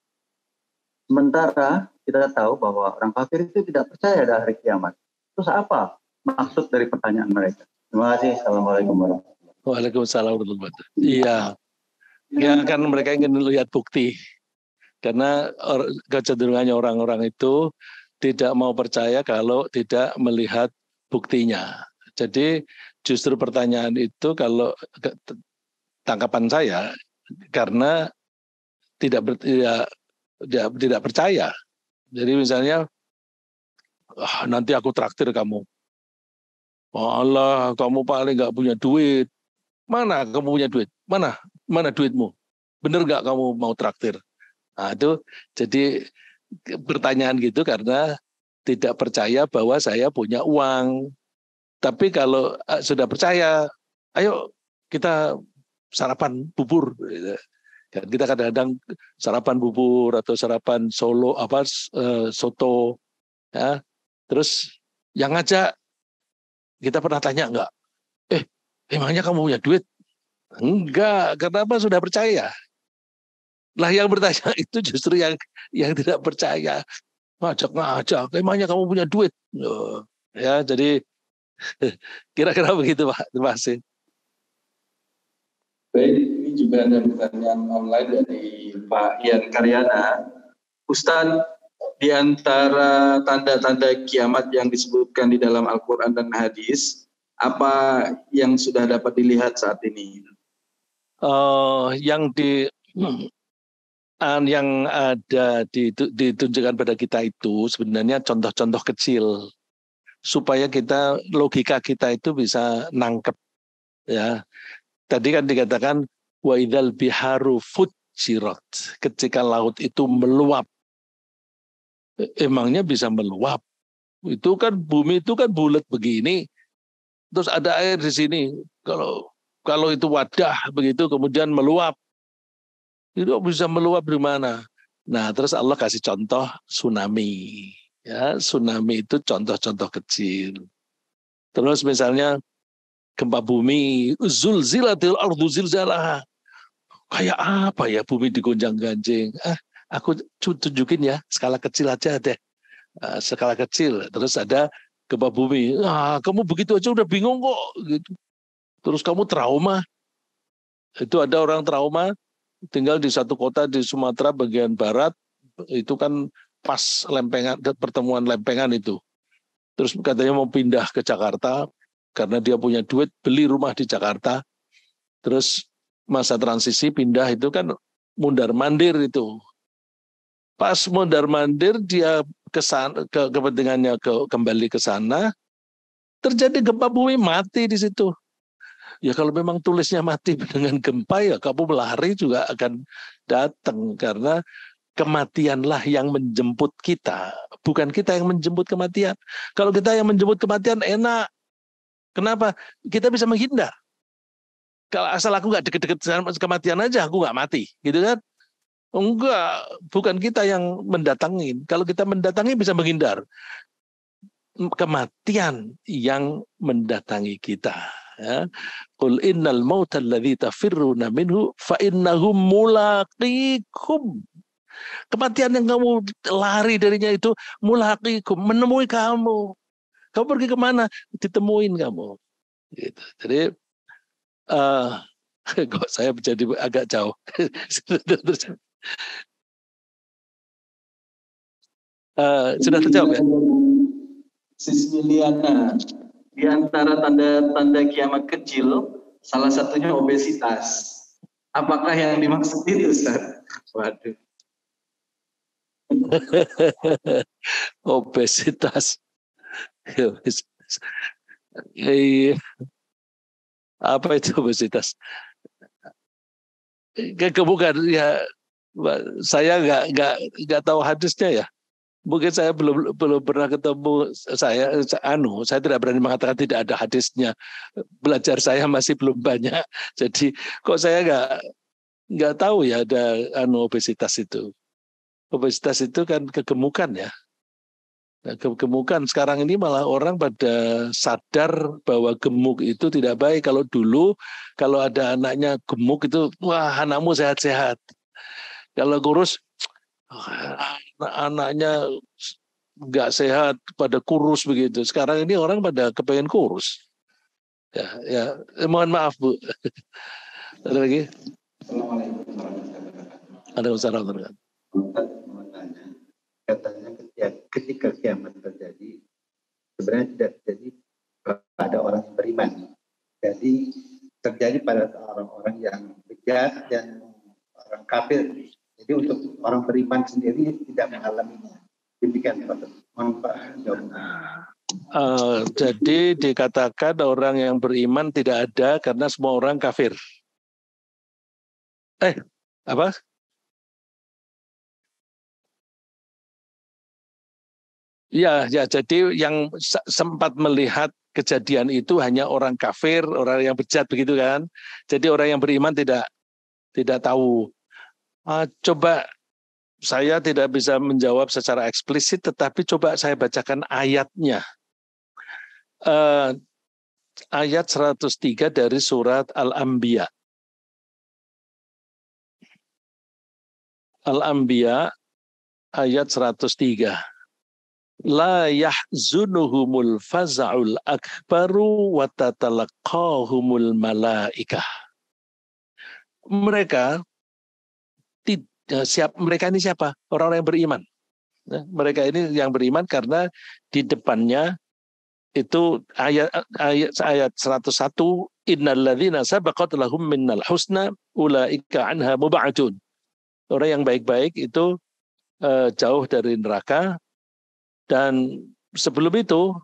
Sementara kita tahu bahwa orang kafir itu tidak percaya ada hari kiamat. Terus apa maksud dari pertanyaan mereka? Terima kasih. Assalamualaikum warahmatullahi wabarakatuh.
Waalaikumsalam warahmatullahi wabarakatuh. Iya, ya kan mereka ingin lihat bukti. Karena kecenderungannya orang-orang itu tidak mau percaya kalau tidak melihat buktinya. Jadi justru pertanyaan itu kalau tangkapan saya karena tidak percaya. Jadi misalnya nanti aku traktir kamu. Oh Allah, kamu paling nggak punya duit. Mana kamu punya duit? Mana duitmu? Bener nggak kamu mau traktir? Nah, itu jadi pertanyaan gitu karena tidak percaya bahwa saya punya uang. Tapi kalau sudah percaya, ayo kita sarapan bubur. Dan kita kadang-kadang sarapan bubur atau sarapan soto, ya. Terus yang ngajak kita pernah tanya enggak? Emangnya kamu punya duit? Enggak, kenapa sudah percaya? Lah yang bertanya itu justru yang tidak percaya. Ngajak, emangnya kamu punya duit? Ya, jadi kira-kira begitu Pak. Terima kasih.
Baik, ini juga ada pertanyaan online dari Pak Ian Karyana. Ustadz, di antara tanda-tanda kiamat yang disebutkan di dalam Al-Quran dan Hadis, apa yang sudah dapat dilihat saat ini?
Yang ada ditunjukkan pada kita itu sebenarnya contoh-contoh kecil supaya logika kita itu bisa nangkep, ya. Tadi kan dikatakan wa idzal biharu fujirat, ketika laut itu meluap. Emangnya bisa meluap? Itu kan bumi itu kan bulat begini, terus ada air di sini. Kalau itu wadah begitu kemudian meluap, itu bisa meluap di mana? Nah, terus Allah kasih contoh tsunami. Ya, tsunami itu contoh-contoh kecil. Terus misalnya gempa bumi, zulzilatil ardu zilzalaha. Kayak apa ya bumi digonjang-ganjing? Aku tunjukin ya, skala kecil aja deh. Skala kecil. Terus ada gempa bumi. Kamu begitu aja udah bingung kok. Gitu. Terus kamu trauma. Itu ada orang trauma tinggal di satu kota di Sumatera bagian barat. Itu kan pas pertemuan lempengan itu. Terus katanya mau pindah ke Jakarta karena dia punya duit beli rumah di Jakarta. Terus masa transisi pindah itu kan mundar-mandir itu. Pas mundar-mandir dia kepentingannya kembali ke sana, terjadi gempa bumi, mati di situ. Ya kalau memang tulisnya mati dengan gempa ya kamu lari juga akan datang karena kematianlah yang menjemput kita, bukan kita yang menjemput kematian. Kalau kita yang menjemput kematian enak. Kenapa? Kita bisa menghindar. Kalau asal aku nggak deket-deket kematian aja, aku nggak mati, gitu kan? Enggak, bukan kita yang mendatangin. Kalau kita mendatangi bisa menghindar. Kematian yang mendatangi kita. Ya. Qul innal mauta alladzi tafirruna minhu fa innahum mulaqikum. Kematian yang kamu lari darinya itu mulaqikum, menemui kamu. Kamu pergi kemana? Ditemuin kamu. Gitu. Jadi kok saya menjadi agak jauh. Sudah terjawab ya?
Sismiliana. Di antara tanda-tanda kiamat kecil, salah satunya obesitas. Apakah yang dimaksud itu, Ustaz? Waduh.
Obesitas. Iya. Apa itu obesitas? Bukan ya, saya nggak tahu hadisnya ya. Mungkin saya belum pernah ketemu, saya tidak berani mengatakan tidak ada hadisnya. Belajar saya masih belum banyak, jadi kok saya nggak tahu ya ada obesitas itu. Obesitas itu kan kegemukan ya. Nah, kegemukan sekarang ini malah orang pada sadar bahwa gemuk itu tidak baik. Kalau dulu kalau ada anaknya gemuk itu, wah anakmu sehat-sehat. Kalau kurus, anaknya nggak sehat, pada kurus begitu. Sekarang ini orang pada kepengen kurus. Ya, mohon maaf Bu. Ada lagi? Ada usaha terkait.
Katanya ketika kiamat terjadi, sebenarnya tidak terjadi pada orang yang beriman. Jadi terjadi pada orang-orang yang bejat dan orang kafir. Jadi untuk orang beriman sendiri tidak mengalaminya. Demikian Pak.
Jadi dikatakan orang yang beriman tidak ada karena semua orang kafir. Apa? Ya, jadi yang sempat melihat kejadian itu hanya orang kafir, orang yang bejat begitu kan. Jadi orang yang beriman tidak tahu. Coba saya tidak bisa menjawab secara eksplisit, tetapi coba saya bacakan ayatnya. Ayat 103 dari surat Al-Anbiya. Al-Anbiya ayat 103. La yahzunuhumul faza'ul akbaru wa tatalaqahumul malaikah. Mereka ini siapa? Orang-orang yang beriman. Mereka ini yang beriman karena di depannya itu ayat 101, innalladzina sabaqat lahum minnal husna ulaika anha mub'adun. Orang yang baik-baik itu jauh dari neraka. Dan sebelum itu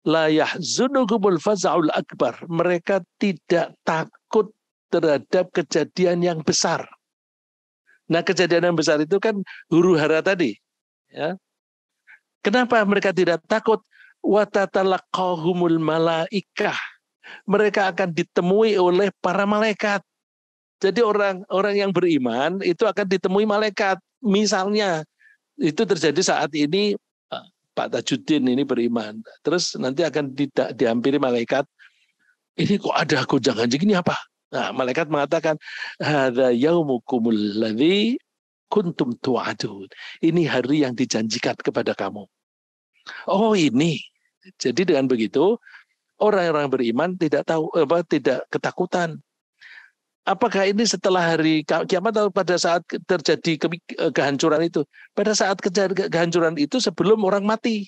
la yahzunuhumul faza'ul akbar. Mereka tidak takut terhadap kejadian yang besar. Nah, kejadian yang besar itu kan huru-hara tadi, ya. Kenapa mereka tidak takut? Wa tatalaqahumul malaikah. Mereka akan ditemui oleh para malaikat. Jadi orang yang beriman itu akan ditemui malaikat. Misalnya itu terjadi saat ini, Pak Tajuddin ini beriman. Terus nanti akan dihampiri malaikat. Ini kok ada gonjang-ganjing ini apa? Nah, malaikat mengatakan, hadza yaumukumul ladzi kuntum tu'adun. Ini hari yang dijanjikan kepada kamu. Oh, ini. Jadi dengan begitu, orang-orang beriman tidak ketakutan. Apakah ini setelah hari kiamat atau pada saat terjadi kehancuran itu? Pada saat kehancuran itu sebelum orang mati.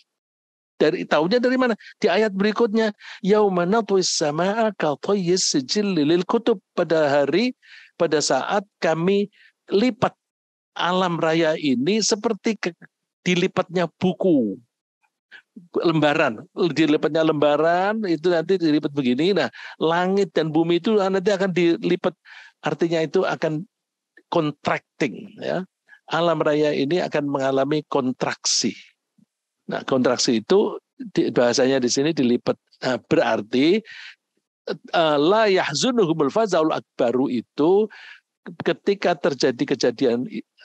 Tahunya dari mana? Di ayat berikutnya, yauma natwis samaa katayyis sijil lil kutub. Pada saat kami lipat alam raya ini seperti dilipatnya buku. Dilipatnya lembaran itu nanti dilipat begini. Nah, langit dan bumi itu nanti akan dilipat, artinya itu akan contracting, ya. Alam raya ini akan mengalami kontraksi. Nah, kontraksi itu bahasanya di sini dilipat. Nah, berarti la yahzunuhumul faza'ul akbaru itu ketika terjadi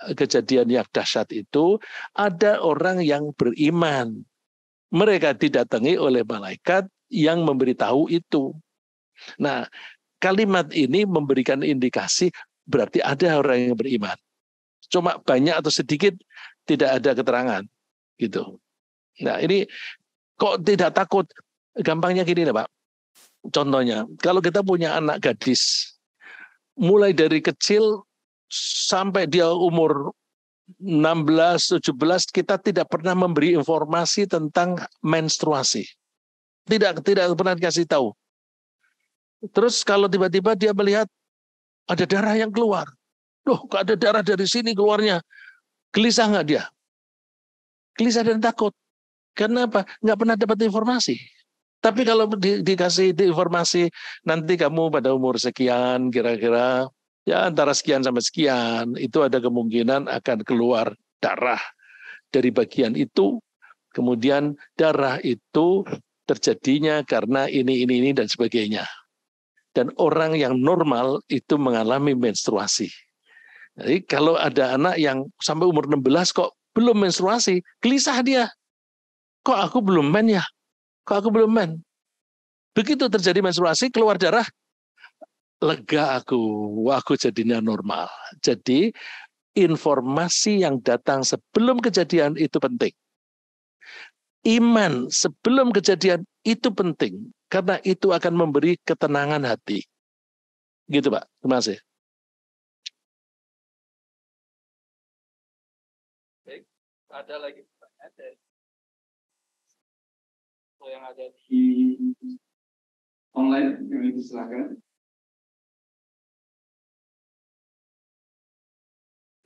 kejadian yang dahsyat itu ada orang yang beriman. Mereka didatangi oleh malaikat yang memberitahu itu. Nah, kalimat ini memberikan indikasi berarti ada orang yang beriman. Cuma banyak atau sedikit tidak ada keterangan, gitu. Nah, ini kok tidak takut? Gampangnya gini, Pak. Contohnya, kalau kita punya anak gadis, mulai dari kecil sampai dia umur 16, 17 kita tidak pernah memberi informasi tentang menstruasi. Tidak pernah dikasih tahu. Terus kalau tiba-tiba dia melihat ada darah yang keluar. Loh, kok ada darah dari sini keluarnya? Gelisah nggak dia? Gelisah dan takut. Karena apa? Nggak pernah dapat informasi. Tapi kalau dikasih informasi, nanti kamu pada umur sekian, kira-kira ya antara sekian sampai sekian, itu ada kemungkinan akan keluar darah dari bagian itu. Kemudian darah itu terjadinya karena ini, dan sebagainya. Dan orang yang normal itu mengalami menstruasi. Jadi kalau ada anak yang sampai umur 16 kok belum menstruasi, gelisah dia. Kok aku belum men ya? Kok aku belum men? Begitu terjadi menstruasi, keluar darah, lega aku jadinya normal. Jadi informasi yang datang sebelum kejadian itu penting. Iman sebelum kejadian itu penting, karena itu akan memberi ketenangan hati. Gitu Pak, terima kasih.
Baik, ada lagi pertanyaan yang ada di online, yang silakan.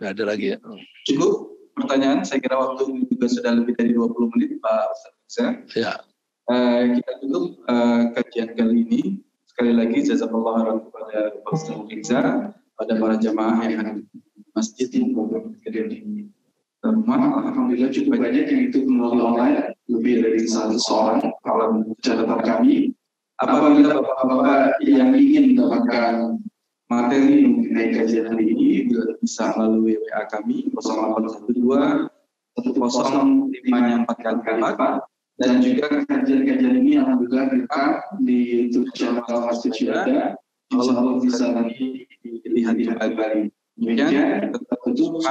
Nggak ada lagi ya.
Cukup pertanyaan, saya kira waktu juga sudah lebih dari 20 menit Pak Ustaz.
Ya.
Kita tutup kajian kali ini. Sekali lagi jazakallahu khairan kepada Pak Ustaz Riza, pada para jamaah yang ada di masjid maupun di rumah. Alhamdulillah cukup banyak yang itu melalui online, lebih dari 100 orang dalam catatan kami. Apabila Bapak-Bapak yang ingin mendapatkan materi mengenai kajian hari ini, bisa melalui WA kami 0812 105 4 dan juga kajian-kajian ini alhamdulillah kita di YouTube channel Masjid Syuhada, insya Allah bisa nanti dilihat kembali. Demikian, tetap tutup.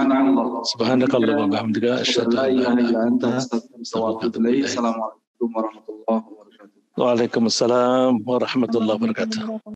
Subhanakallah wa bihamdika asyhadu an la ilaha illa anta astaghfiruka wa atubu ilaik.
Assalamualaikum warahmatullahi wabarakatuh.
Waalaikumsalam warahmatullahi wabarakatuh.